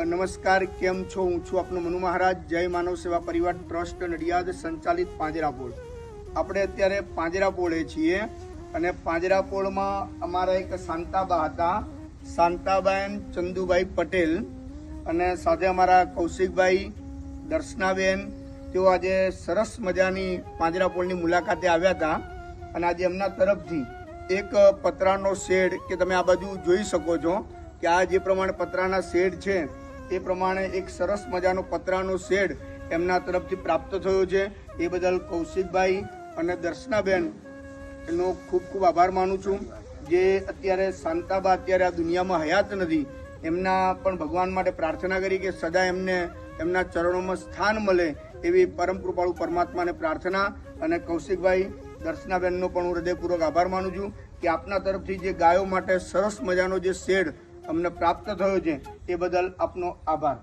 નમસ્કાર, કેમ છો? હું છું આપનો મનુ મહારાજ. જય માનવ સેવા પરિવાર ટ્રસ્ટ નડિયાદ સંચાલિત પાંજરાપોળ. આપણે અત્યારે પાંજરાપોળે છીએ અને પાંજરાપોળમાં અમારા એક શાંતાબા હતા, શાંતાબેન ચંદુભાઈ પટેલ, અને સાથે અમારા કૌશિકભાઈ, દર્શનાબેન. તેઓ આજે સરસ મજાની પાંજરાપોળની મુલાકાતે આવ્યા હતા અને આજે એમના તરફથી એક પતરાનો શેડ કે તમે આ બાજુ જોઈ શકો છો કે આ જે પ્રમાણે પતરાના શેડ છે એ પ્રમાણે એક સરસ મજાનો પતરાનો શેડ એમના તરફથી પ્રાપ્ત થયો છે. એ બદલ કૌશિકભાઈ અને દર્શનાબેન એનો ખૂબ ખૂબ આભાર માનું છું. જે અત્યારે શાંતાબા અત્યારે આ દુનિયામાં હયાત નથી, એમના પણ ભગવાન માટે પ્રાર્થના કરી કે સદા એમને એમના ચરણોમાં સ્થાન મળે એવી પરમ કૃપાળુ પરમાત્માને પ્રાર્થના. અને કૌશિકભાઈ, દર્શનાબેનનો પણ હું હૃદયપૂર્વક આભાર માનું છું કે આપના તરફથી જે ગાયો માટે સરસ મજાનો જે શેડ અમને પ્રાપ્ત થયો છે એ બદલ આપનો આભાર.